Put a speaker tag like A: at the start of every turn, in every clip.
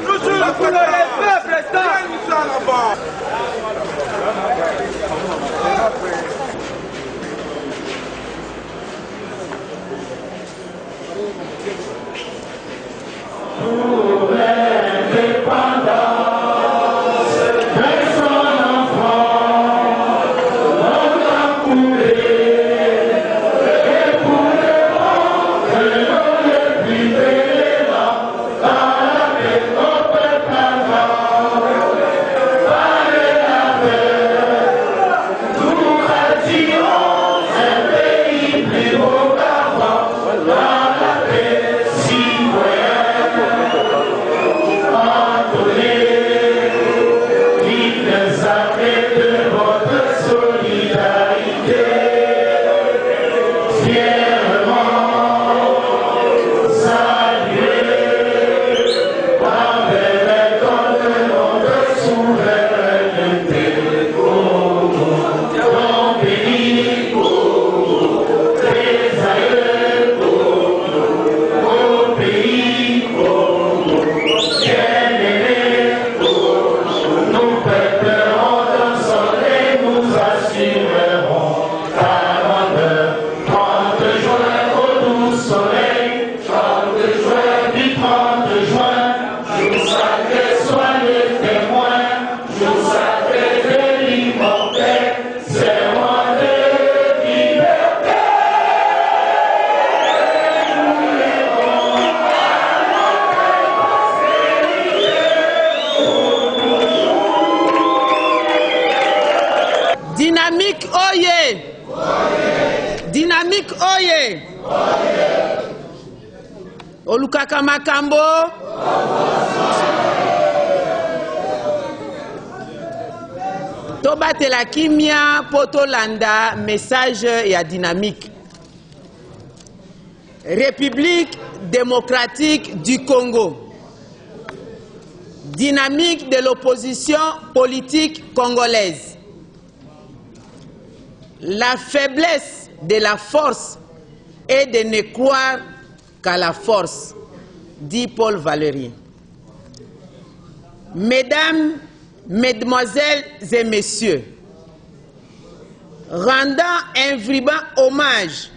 A: Toujours pour le respect, président.
B: Pour l'indépendance de son enfant, on a coulé, et pour le monde, l'on est privé dans la paix au peuple avant. Parlez la paix, nous bâtirons un pays plus beau qu'avant, dans la paix citoyenne.
C: Dynamique Oye! Dynamique Oye! Olukaka Makambo! Tobate la kimia potolanda message ya dynamique. République démocratique du Congo. Dynamique de l'opposition politique congolaise. La faiblesse de la force est de ne croire qu'à la force, dit Paul Valéry. Mesdames, Mesdemoiselles et Messieurs, rendant un vibrant hommage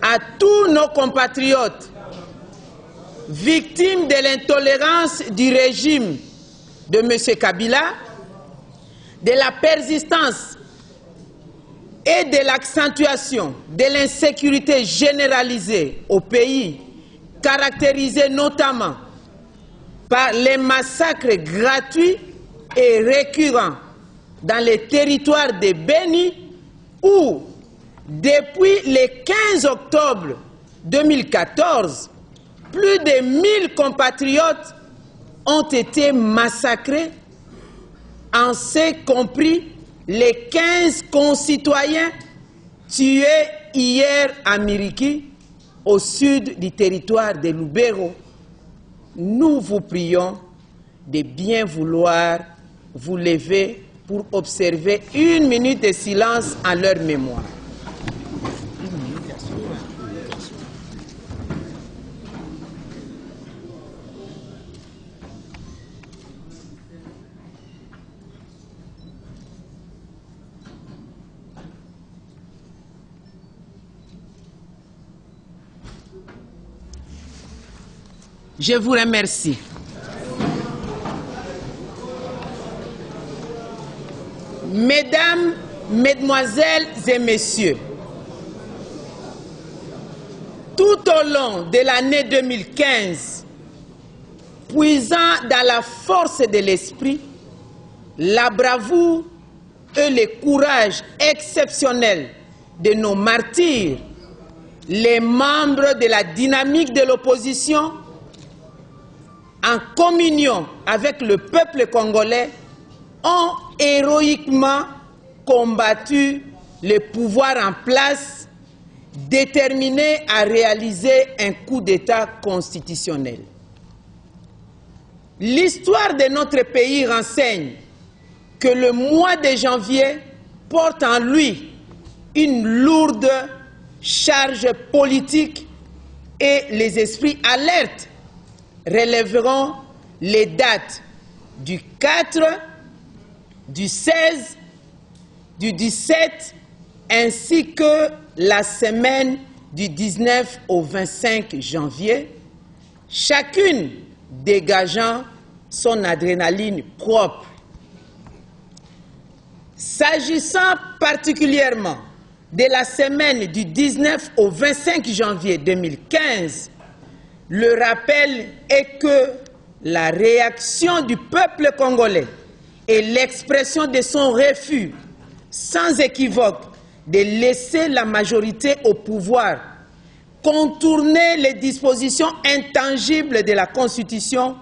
C: à tous nos compatriotes victimes de l'intolérance du régime de M. Kabila, de la persistance et de l'accentuation de l'insécurité généralisée au pays, caractérisée notamment par les massacres gratuits et récurrents dans les territoires de Beni où, depuis le 15 octobre 2014, plus de 1000 compatriotes ont été massacrés, en ce compris les 15 concitoyens tués hier à Miriki, au sud du territoire de Lubero. Nous vous prions de bien vouloir vous lever pour observer 1 minute de silence en leur mémoire. Je vous remercie. Mesdames, Mesdemoiselles et Messieurs, tout au long de l'année 2015, puisant dans la force de l'esprit, la bravoure et le courage exceptionnel de nos martyrs, les membres de la dynamique de l'opposition, en communion avec le peuple congolais, ont héroïquement combattu le pouvoir en place, déterminés à réaliser un coup d'État constitutionnel. L'histoire de notre pays renseigne que le mois de janvier porte en lui une lourde charge politique et les esprits alertes relèveront les dates du 4, du 16, du 17, ainsi que la semaine du 19 au 25 janvier, chacune dégageant son adrénaline propre. S'agissant particulièrement de la semaine du 19 au 25 janvier 2015, le rappel est que la réaction du peuple congolais et l'expression de son refus sans équivoque de laisser la majorité au pouvoir contourner les dispositions intangibles de la Constitution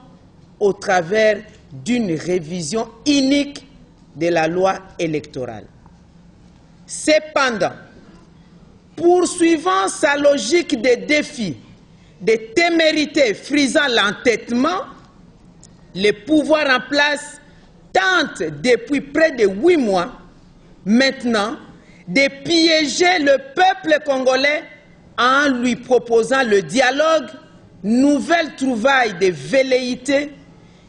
C: au travers d'une révision inique de la loi électorale. Cependant, poursuivant sa logique de défi, de témérité frisant l'entêtement, le pouvoir en place tente depuis près de 8 mois maintenant de piéger le peuple congolais en lui proposant le dialogue, nouvelle trouvaille de velléité,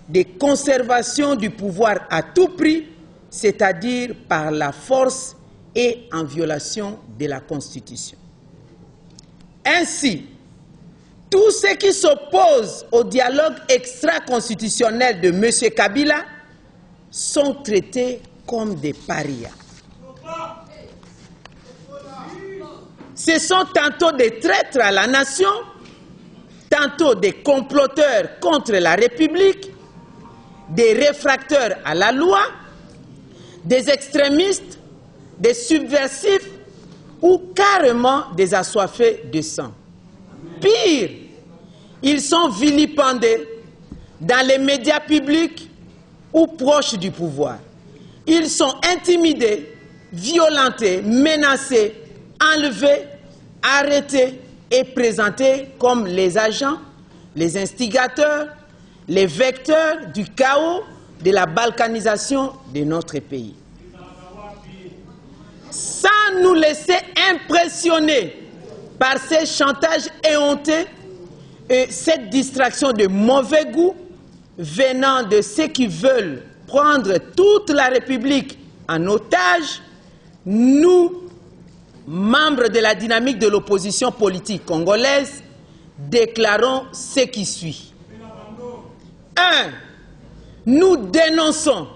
C: de conservation du pouvoir à tout prix, c'est-à-dire par la force et en violation de la Constitution. Ainsi, tous ceux qui s'opposent au dialogue extra-constitutionnel de M. Kabila sont traités comme des parias. Ce sont tantôt des traîtres à la nation, tantôt des comploteurs contre la République, des réfractaires à la loi, des extrémistes, des subversifs ou carrément des assoiffés de sang. Pire, ils sont vilipendés dans les médias publics ou proches du pouvoir. Ils sont intimidés, violentés, menacés, enlevés, arrêtés et présentés comme les agents, les instigateurs, les vecteurs du chaos de la balkanisation de notre pays. Sans nous laisser impressionner par ces chantages éhontés et cette distraction de mauvais goût venant de ceux qui veulent prendre toute la République en otage, nous, membres de la dynamique de l'opposition politique congolaise, déclarons ce qui suit. 1. Nous dénonçons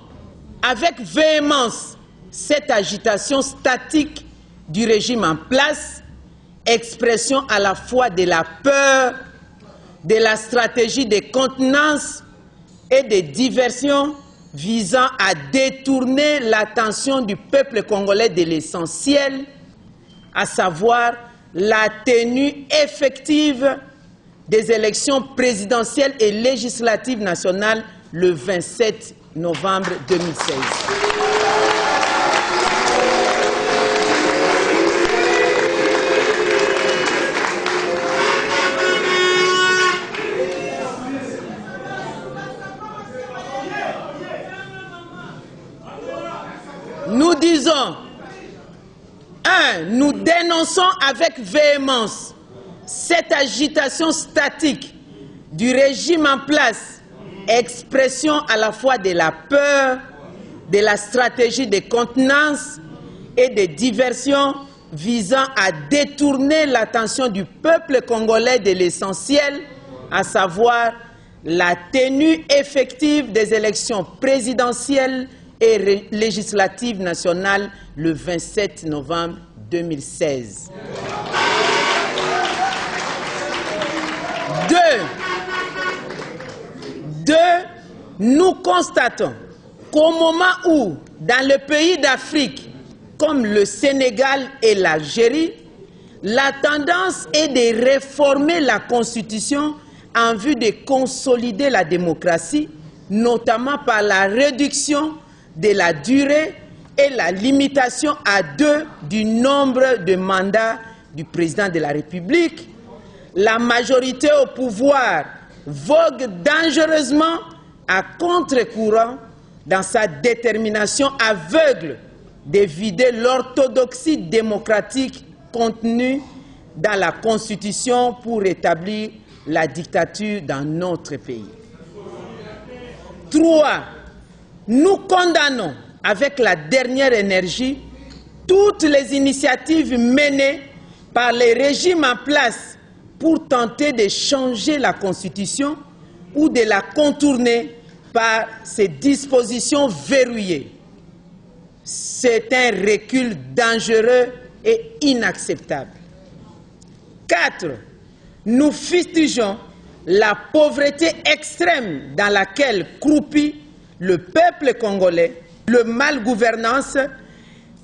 C: avec véhémence cette agitation statique du régime en place, expression à la fois de la peur, de la stratégie de contenance et de diversion visant à détourner l'attention du peuple congolais de l'essentiel, à savoir la tenue effective des élections présidentielles et législatives nationales le 27 novembre 2016. Nous disons, 1. Nous dénonçons avec véhémence cette agitation statique du régime en place, expression à la fois de la peur, de la stratégie de contenance et de diversion visant à détourner l'attention du peuple congolais de l'essentiel, à savoir la tenue effective des élections présidentielles et législatives nationales le 27 novembre 2016. 2. Nous constatons qu'au moment où, dans le pays d'Afrique, comme le Sénégal et l'Algérie, la tendance est de réformer la Constitution en vue de consolider la démocratie, notamment par la réduction de la durée et la limitation à 2 du nombre de mandats du président de la République, la majorité au pouvoir vogue dangereusement à contre-courant dans sa détermination aveugle de vider l'orthodoxie démocratique contenue dans la Constitution pour établir la dictature dans notre pays. 3. Nous condamnons avec la dernière énergie toutes les initiatives menées par les régimes en place pour tenter de changer la Constitution ou de la contourner par ces dispositions verrouillées. C'est un recul dangereux et inacceptable. 4. Nous fustigeons la pauvreté extrême dans laquelle croupit le peuple congolais, le mal-gouvernance,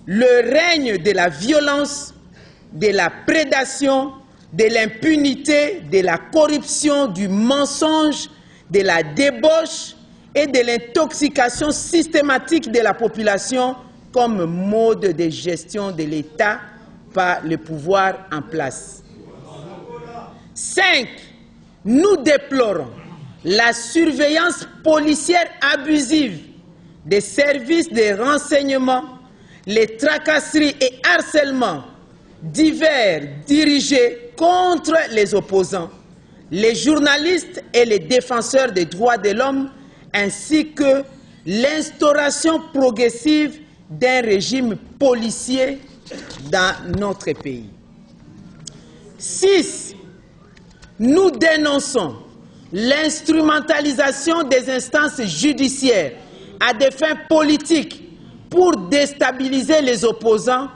C: le règne de la violence, de la prédation, de l'impunité, de la corruption, du mensonge, de la débauche et de l'intoxication systématique de la population comme mode de gestion de l'État par le pouvoir en place. 5. Nous déplorons la surveillance policière abusive des services de renseignement, les tracasseries et harcèlements divers dirigés contre les opposants, les journalistes et les défenseurs des droits de l'homme, ainsi que l'instauration progressive d'un régime policier dans notre pays. 6. Nous dénonçons l'instrumentalisation des instances judiciaires à des fins politiques pour déstabiliser les opposants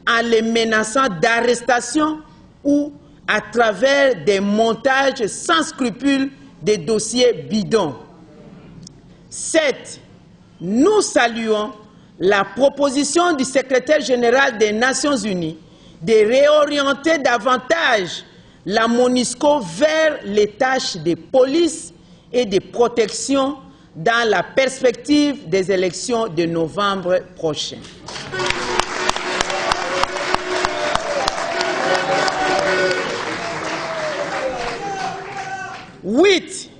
C: en les menaçant d'arrestation ou à travers des montages sans scrupules des dossiers bidons. 7. Nous saluons la proposition du secrétaire général des Nations Unies de réorienter davantage la MONUSCO vers les tâches de police et de protection dans la perspective des élections de novembre prochain.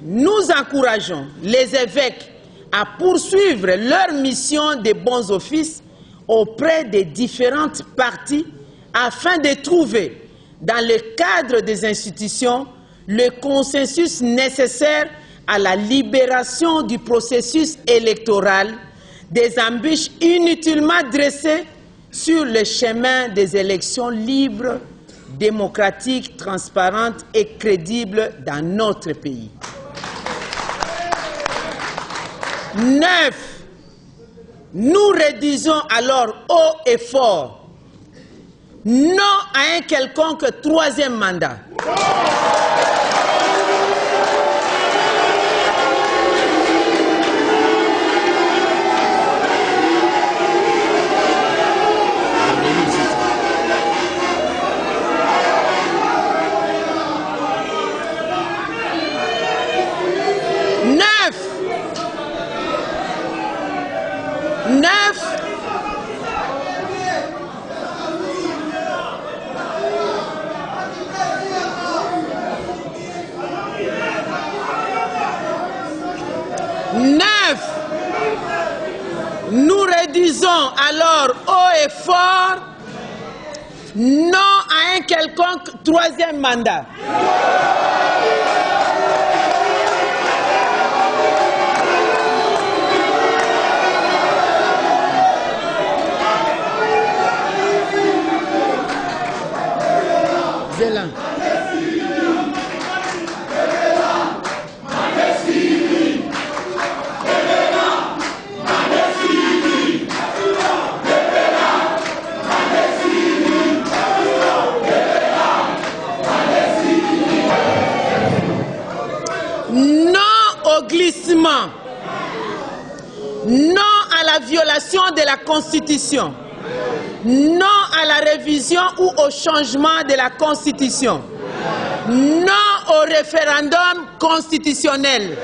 C: Nous encourageons les évêques à poursuivre leur mission de bons offices auprès des différentes parties afin de trouver, dans le cadre des institutions, le consensus nécessaire à la libération du processus électoral, des embûches inutilement dressées sur le chemin des élections libres, démocratiques, transparentes et crédibles dans notre pays. 9. Nous rédigeons alors haut et fort non à un quelconque troisième mandat. Nous réduisons alors haut et fort non à un quelconque troisième mandat. Zélan. Glissement, non à la violation de la Constitution, non à la révision ou au changement de la Constitution, non au référendum constitutionnel.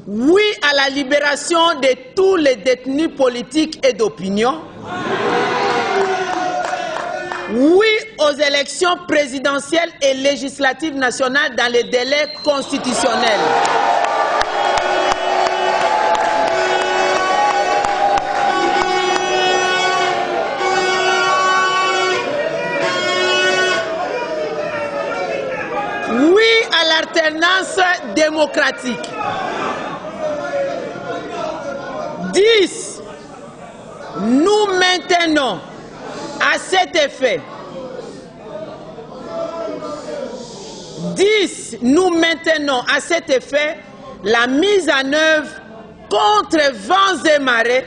C: Oui à la libération de tous les détenus politiques et d'opinion. Oui aux élections présidentielles et législatives nationales dans les délais constitutionnels. Oui à l'alternance démocratique. 10. Nous maintenons à cet effet. 10. Nous maintenons à cet effet la mise en œuvre contre vents et marées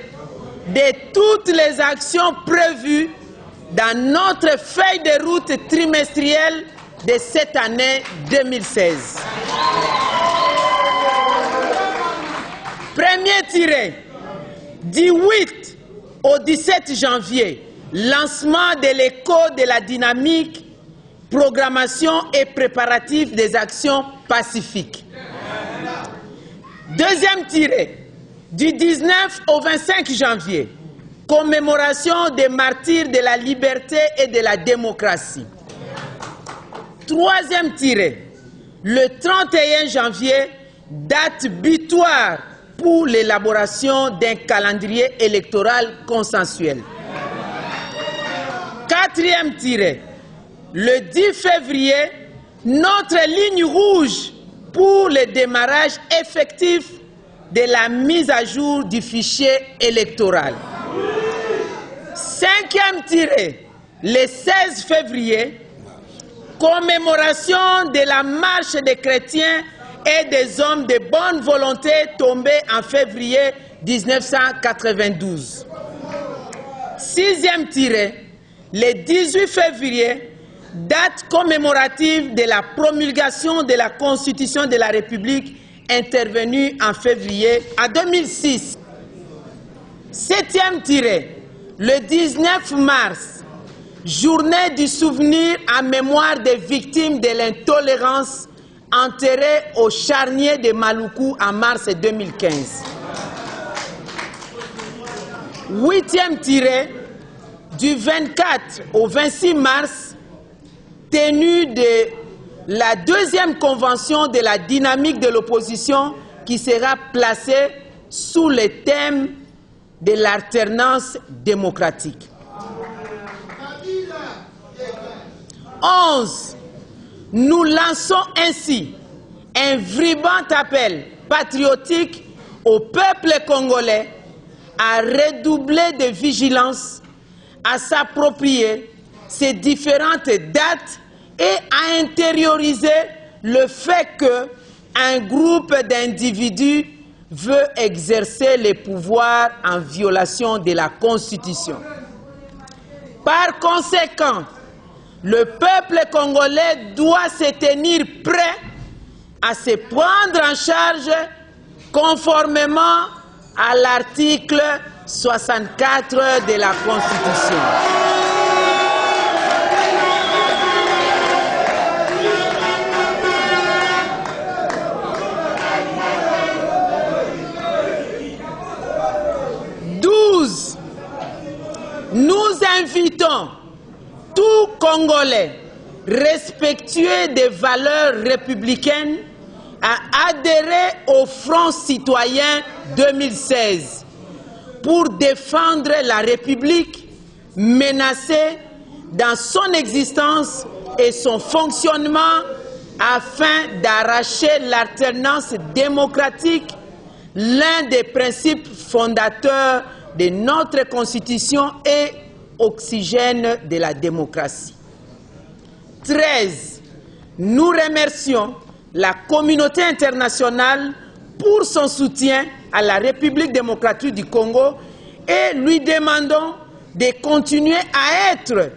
C: de toutes les actions prévues dans notre feuille de route trimestrielle de cette année 2016. Premier tiré, du 8 au 17 janvier, lancement de l'écho de la dynamique, programmation et préparatif des actions pacifiques. Deuxième tiré, du 19 au 25 janvier, commémoration des martyrs de la liberté et de la démocratie. Troisième tiré, le 31 janvier, date butoir pour l'élaboration d'un calendrier électoral consensuel. Quatrième tiré, le 10 février, notre ligne rouge pour le démarrage effectif de la mise à jour du fichier électoral. Cinquième tiré, le 16 février, commémoration de la marche des chrétiens et des hommes de bonne volonté tombés en février 1992. Sixième tiré, le 18 février, date commémorative de la promulgation de la Constitution de la République intervenue en février 2006. Septième tiré, le 19 mars, journée du souvenir en mémoire des victimes de l'intolérance enterrées au charnier de Maluku en mars 2015. Huitième tiré, du 24 au 26 mars, tenue de la deuxième convention de la dynamique de l'opposition qui sera placée sous le thème de l'alternance démocratique. 11. Nous lançons ainsi un vibrant appel patriotique au peuple congolais à redoubler de vigilance, à s'approprier ces différentes dates et à intérioriser le fait qu'un groupe d'individus veut exercer les pouvoirs en violation de la Constitution. Par conséquent, le peuple congolais doit se tenir prêt à se prendre en charge conformément à l'article 64 de la Constitution. Nous invitons tout Congolais respectueux des valeurs républicaines à adhérer au Front citoyen 2016 pour défendre la République menacée dans son existence et son fonctionnement afin d'arracher l'alternance démocratique, l'un des principes fondateurs de notre Constitution et oxygène de la démocratie. 13. Nous remercions la communauté internationale pour son soutien à la République démocratique du Congo et lui demandons de continuer à être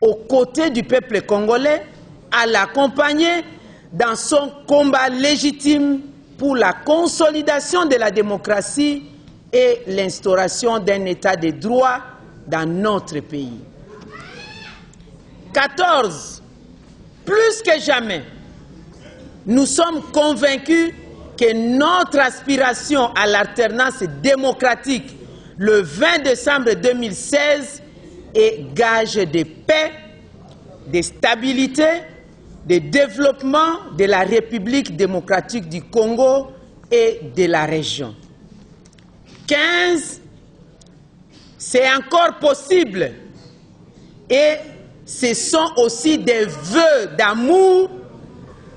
C: aux côtés du peuple congolais, à l'accompagner dans son combat légitime pour la consolidation de la démocratie et l'instauration d'un état de droit dans notre pays. 14. Plus que jamais, nous sommes convaincus que notre aspiration à l'alternance démocratique le 20 décembre 2016 est gage de paix, de stabilité, de développement de la République démocratique du Congo et de la région. 15. C'est encore possible et ce sont aussi des vœux d'amour,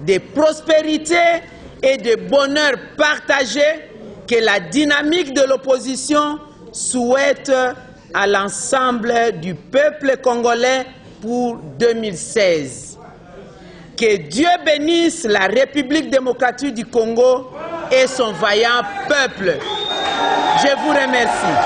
C: de prospérité et de bonheur partagé que la dynamique de l'opposition souhaite à l'ensemble du peuple congolais pour 2016. Que Dieu bénisse la République démocratique du Congo et son vaillant peuple. Je vous remercie.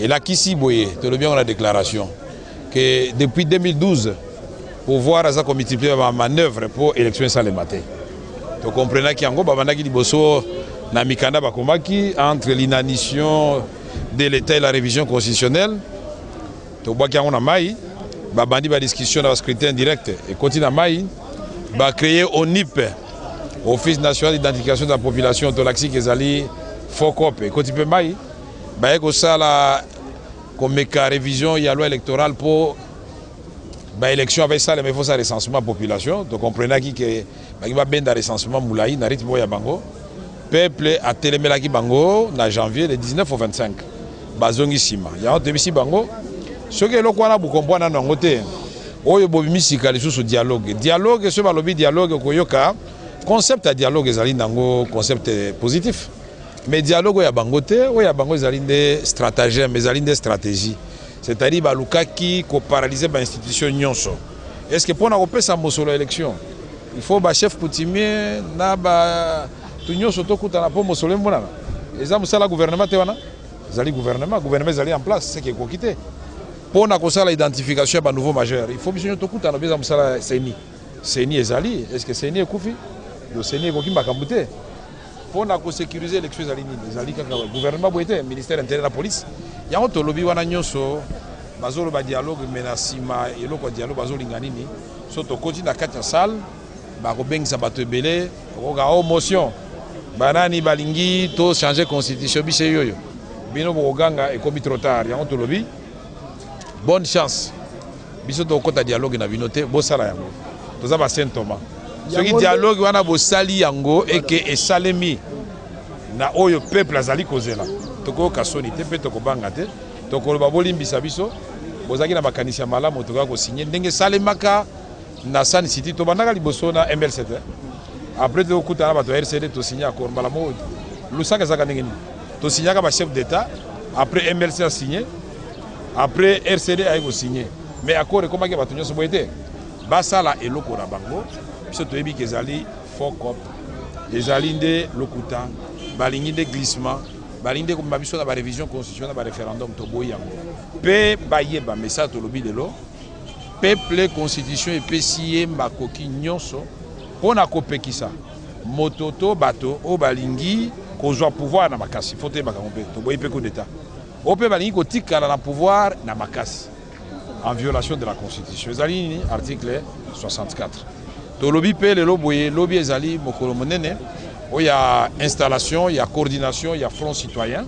D: Et là, Kissi Boye, tu le bien la déclaration, que depuis 2012, pour voir à ça qu'on multiplie ma manœuvre pour l'élection ça le matin. Tu comprenez qu'il y a un gros na mikanda bakomaki entre l'inanition de l'État et la révision constitutionnelle. Tu vois qu'il y a un maï, bandi ba discussion dans le scrutin direct et continue à maï, ba créer ONIP, Office national d'identification de la population, Tolaxi Kezali, Fokop et continue maï. Bah, ça la comme révision il y a loi électorale pour l'élection avec ça mais il faut ça recensement population donc comprenez qui que il va bien dans recensement moulaï na rythme ya bango peuple a télémela ki bango na janvier le 19 au 25 bazongi sima ya on tebisi bango ce que le quoi na bu comprendre na ngote oyo bobimisi kali sous dialogue ce balobi dialogue koyoka concept à dialogue ezali nango concept positif. Mais dialogue ya bangote, o ya bango ezali des stratagèmes, ezali des stratégies. C'est-à-dire baluka qui ko paralyser ba institution nyonso. Est-ce que pour na kopesa mosolo élection, il faut ba chef coutumier na ba nyonso to kutana po mosolo mbona. Eza musala gouvernement te wana. Ezali gouvernement ezali en place, c'est qui ko quitter. Pour na ko sala identification ba nouveau majeur, il faut biso to kutana beza musala CENI. CENI ezali, est-ce que CENI ekufi? Le CENI ko kimba kambute. Pour sécuriser l'élection le gouvernement le ministère intérieur de la police il y a un lobby wana nyonso bazolo ba dialogue menacima et le dialogue bazolinga nini soto koti na kati ya salle ba ko bengisa bato ebele ko ga motion banani balingi to changer constitution biso yoyo bino bo ganga et comme trop tard il y a un lobby bonne chance biso to kota dialogue na binote bo sala yango toza ba Saint Thomas. Ce qui dialogue wana bo sali yango et que esalemi na oyo peuple azali kozela toko kasoni te pe toko banga te toko ba bolimbisa biso bozaki na makanisi ya malamu toka ko signer ndenge salemaka na San City to banaka liboso na ML7 après to kutana bato RCD to signer accord malamo lusaka zaka ndenge ni to signaka ba chef d'état après MLC a signé après RCD a signé mais accord ekomaki bato nyonso boyete basala eloko na bango biso toyebi kezali fokop ezali nde lokuta balingi nde glissement balingi nde komba biso na ba révision constitutionnelle ba référendum to boyi yango pe bayeba message tolobi lelo peuple constitution epesi ye makoki nyonso mpona kopekisa moto to bato o balingi kozwa pouvoir na makasi faut te bakango mpe toboyi mpe coup d'état o mpe balingi kotikala na pouvoir na makasi en violation de la constitution ezali nini article 64 tolobi pe lelo boye lobi ezali mokolo monene o ya installation ya coordination ya front citoyen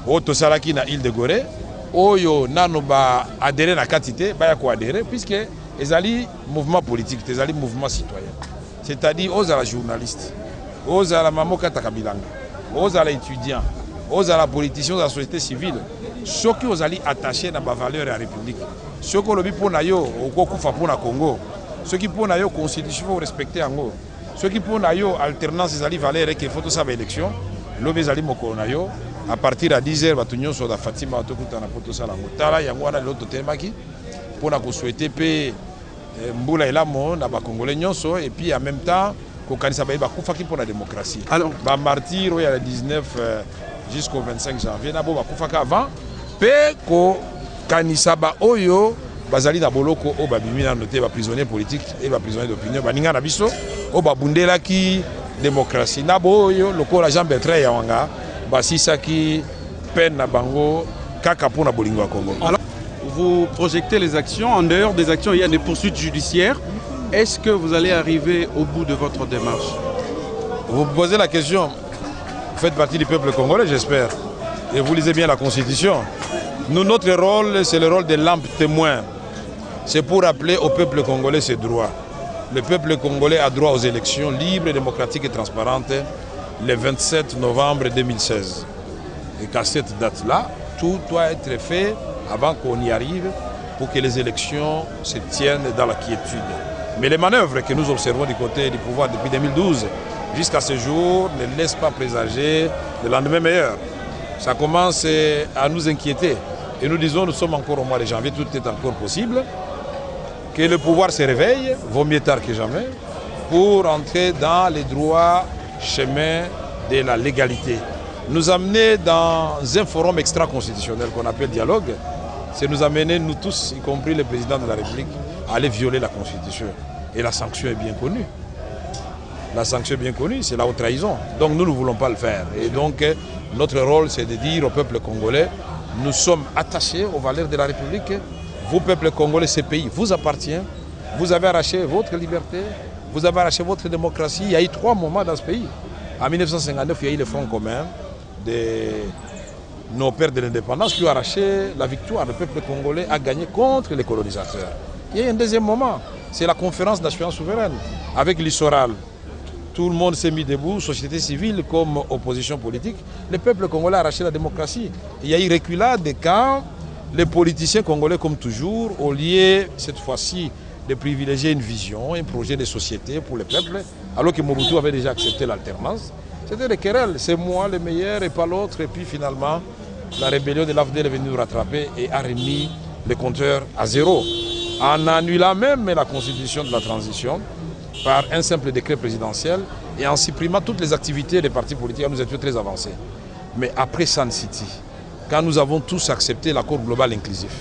D: o tosalaki na Île de Gorée oyo nano ba adhérer na quantité ba ya ko adhérer puisque ezali mouvement politique ezali mouvement citoyen c'est-à-dire aux journalistes ozala mamoka takabilanga, ozala étudiant, ozala politicien de la société civile, ceux qui ont attaché à la valeur de la République, ceux qui ont dit pour nayo au pour na Congo, ceux qui pour nayo constitution faut respecter ango, ceux qui pour nayo alternance des valeurs et qu'il faut tout ça élection, l'obé zali moko nayo à partir à 10h batunyo sur la Fatima autokuta na poto sala ngotala yango wana l'autre temaki pour na ko souhaiter pe mbula elamo na ba congolais nyonso et puis en même temps ko kanisa ba kufaki pour la démocratie. Alors ba martyr il y a le 19 jusqu'au 25 janvier na bo ba kufaka avant pe ko kanisa ba oyo bazali na boloko o babimi na noté ba prisonnier politique et ba prisonnier d'opinion baninga na biso o ba bundela ki démocratie na bo oyo lokola Jean Bertrand Yawanga basisa ki peine na bango kaka pour na bolingo ya Congo.
E: Alors, vous projetez les actions, en dehors des actions il y a des poursuites judiciaires. Est-ce que vous allez arriver au bout de votre démarche?
D: Vous posez la question, vous faites partie du peuple congolais j'espère, et vous lisez bien la Constitution. Nous, notre rôle, c'est le rôle de lampe témoin. C'est pour rappeler au peuple congolais ses droits. Le peuple congolais a droit aux élections libres, démocratiques et transparentes le 27 novembre 2016. Et qu'à cette date-là, tout doit être fait avant qu'on y arrive pour que les élections se tiennent dans la quiétude. Mais les manœuvres que nous observons du côté du pouvoir depuis 2012 jusqu'à ce jour ne laissent pas présager le lendemain meilleur. Ça commence à nous inquiéter. Et nous disons, nous sommes encore au mois de janvier, tout est encore possible. Que le pouvoir se réveille, vaut mieux tard que jamais, pour entrer dans les droits chemins de la légalité. Nous amener dans un forum extra-constitutionnel qu'on appelle dialogue, c'est nous amener, nous tous, y compris le président de la République, à aller violer la Constitution. Et la sanction est bien connue. La sanction est bien connue, c'est la haute trahison. Donc nous ne voulons pas le faire. Et donc notre rôle, c'est de dire au peuple congolais, nous sommes attachés aux valeurs de la République. Vous, peuple congolais, ce pays vous appartient. Vous avez arraché votre liberté, vous avez arraché votre démocratie. Il y a eu 3 moments dans ce pays. En 1959, il y a eu le Front commun de nos pères de l'indépendance qui ont arraché la victoire. Le peuple congolais a gagné contre les colonisateurs. Il y a eu un deuxième moment, c'est la conférence nationale souveraine avec l'Issoral. Tout le monde s'est mis debout, société civile comme opposition politique. Le peuple congolais a arraché la démocratie. Il y a eu reculade quand les politiciens congolais, comme toujours, au lieu, cette fois-ci, de privilégier une vision, un projet de société pour le peuple, alors que Mobutu avait déjà accepté l'alternance. C'était des querelles, c'est moi le meilleur et pas l'autre. Et puis finalement, la rébellion de l'AFDL est venue nous rattraper et a remis le compteur à zéro. En annulant même la constitution de la transition par un simple décret présidentiel et en supprimant toutes les activités des partis politiques, nous étions très avancés. Mais après Sun City, quand nous avons tous accepté l'accord global inclusif,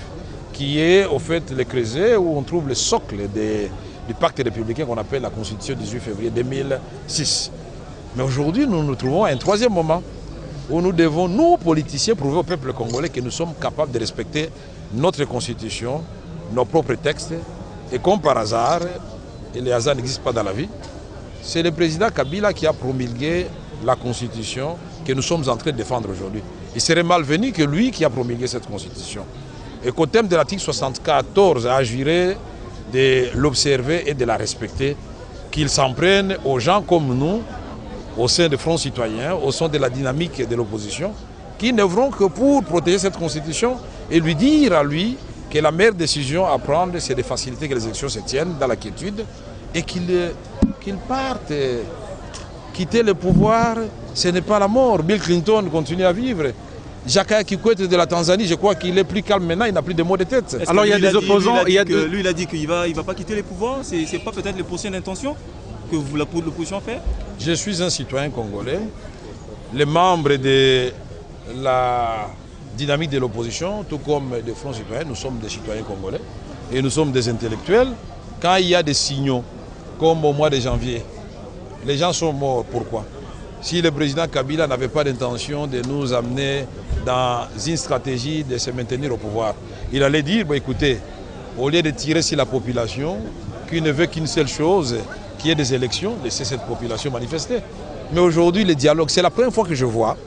D: qui est au fait le creuset où on trouve le socle du pacte républicain qu'on appelle la Constitution du 18 février 2006. Mais aujourd'hui, nous nous trouvons à un 3e moment où nous devons, nous politiciens, prouver au peuple congolais que nous sommes capables de respecter notre Constitution, nos propres textes. Et comme par hasard, et les hasards n'existent pas dans la vie, c'est le président Kabila qui a promulgué la Constitution que nous sommes en train de défendre aujourd'hui. Il serait malvenu que lui qui a promulgué cette Constitution. Et qu'au thème de l'article 74, a juré de l'observer et de la respecter, qu'il s'en prenne aux gens comme nous, au sein des fronts citoyens, au sein de la dynamique de l'opposition, qui n'œuvront que pour protéger cette Constitution et lui dire à lui que la meilleure décision à prendre, c'est de faciliter que les élections se tiennent dans la quiétude et qu'il parte. Quitter le pouvoir, ce n'est pas la mort. Bill Clinton continue à vivre. Jacques Kikwete de la Tanzanie, je crois qu'il est plus calme maintenant, il n'a plus de mots de tête.
E: Alors il y a des opposants,
A: lui il a dit qu'il ne va pas quitter les pouvoirs, c'est pas peut-être les prochaines intentions que l'opposition fait?
D: Je suis un citoyen congolais, les membres de la dynamique de l'opposition, tout comme des fronts citoyens, nous sommes des citoyens congolais et nous sommes des intellectuels. Quand il y a des signaux, comme au mois de janvier, les gens sont morts, pourquoi? Si le président Kabila n'avait pas d'intention de nous amener dans une stratégie de se maintenir au pouvoir, il allait dire, bah, écoutez, au lieu de tirer sur la population, qui ne veut qu'une seule chose, qui est des élections, laisser cette population manifester. Mais aujourd'hui, le dialogue, c'est la première fois que je vois,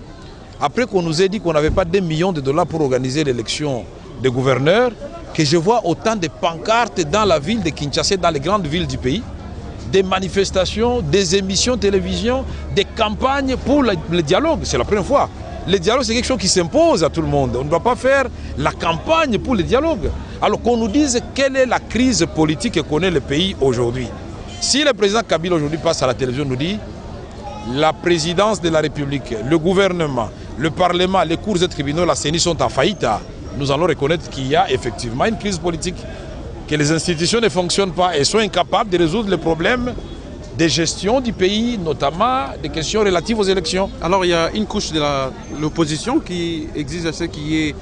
D: après qu'on nous ait dit qu'on n'avait pas $2 millions pour organiser l'élection des gouverneurs, que je vois autant de pancartes dans la ville de Kinshasa, dans les grandes villes du pays, des manifestations, des émissions de télévision, des campagnes pour le dialogue. C'est la première fois. Le dialogue, c'est quelque chose qui s'impose à tout le monde. On ne va pas faire la campagne pour le dialogue. Alors qu'on nous dise quelle est la crise politique que connaît le pays aujourd'hui. Si le président Kabila aujourd'hui passe à la télévision et nous dit la présidence de la République, le gouvernement, le Parlement, les cours et tribunaux, la CENI sont en faillite, nous allons reconnaître qu'il y a effectivement une crise politique, que les institutions ne fonctionnent pas et sont incapables de résoudre les problèmes de gestion du pays, notamment des questions relatives aux élections.
E: Alors il y a une couche de l'opposition qui exige à ce qu'il y ait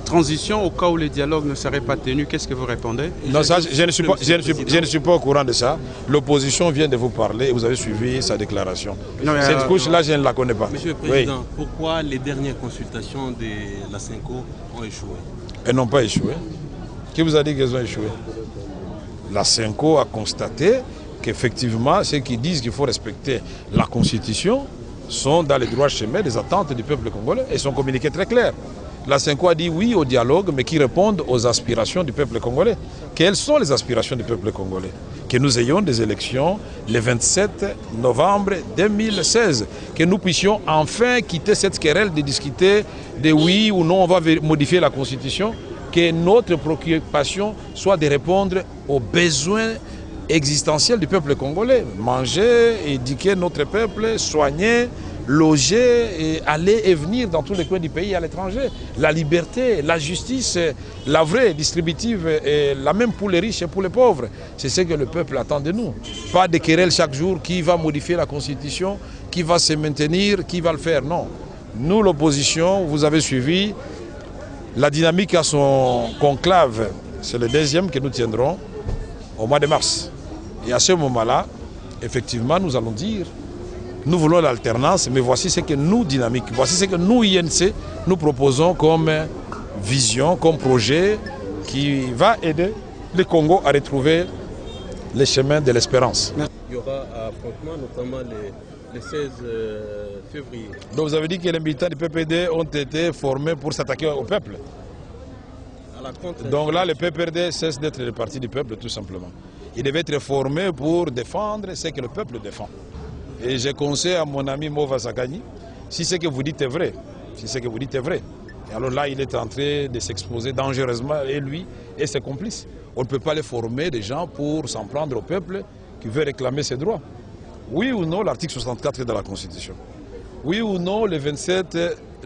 E: transition au cas où le dialogue ne serait pas tenu. Qu'est-ce que vous répondez?
D: Non, ça, je ne suis pas au courant de ça. L'opposition vient de vous parler et vous avez suivi sa déclaration. Cette couche-là, je ne la connais pas.
F: Monsieur le Président, pourquoi les dernières consultations de la CENCO ont échoué?
D: Elles n'ont pas échoué. Qui vous a dit qu'elles ont échoué? La CENCO a constaté qu'effectivement, ceux qui disent qu'il faut respecter la Constitution sont dans les droits chemins des attentes du peuple congolais et sont communiqués très clairs. La CENCO a dit oui au dialogue, mais qui répondent aux aspirations du peuple congolais. Quelles sont les aspirations du peuple congolais? Que nous ayons des élections le 27 novembre 2016. Que nous puissions enfin quitter cette querelle de discuter de oui ou non on va modifier la Constitution. Que notre préoccupation soit de répondre aux besoins existentiels du peuple congolais. Manger, éduquer notre peuple, soigner, loger, et aller et venir dans tous les coins du pays et à l'étranger. La liberté, la justice, la vraie, distributive, et la même pour les riches et pour les pauvres. C'est ce que le peuple attend de nous. Pas de querelles chaque jour, qui va modifier la Constitution, qui va se maintenir, qui va le faire. Non. Nous, l'opposition, vous avez suivi, la dynamique à son conclave, c'est le deuxième que nous tiendrons au mois de mars. Et à ce moment-là, effectivement, nous allons dire, nous voulons l'alternance, mais voici ce que nous, Dynamique, voici ce que nous, INC, nous proposons comme vision, comme projet qui va aider le Congo à retrouver les chemins de l'espérance.
F: Il y aura un affrontement, notamment le 16 février.
D: Donc vous avez dit que les militants du PPD ont été formés pour s'attaquer au peuple. Donc là, le PPD cesse d'être le parti du peuple, tout simplement. Il devait être formé pour défendre ce que le peuple défend. Et je conseille à mon ami Mova Sakani, si ce que vous dites est vrai, si ce que vous dites est vrai, et alors là, il est en train de s'exposer dangereusement, et lui et ses complices. On ne peut pas les former des gens pour s'en prendre au peuple qui veut réclamer ses droits. Oui ou non, l'article 64 de la Constitution. Oui ou non, le 27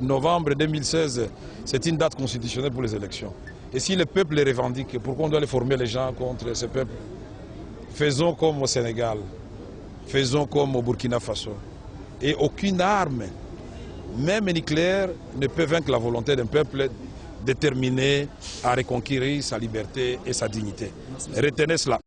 D: novembre 2016, c'est une date constitutionnelle pour les élections. Et si le peuple les revendique, pourquoi on doit les former les gens contre ce peuple? Faisons comme au Sénégal, faisons comme au Burkina Faso. Et aucune arme, même nucléaire, ne peut vaincre la volonté d'un peuple déterminé à reconquérir sa liberté et sa dignité. Retenez cela.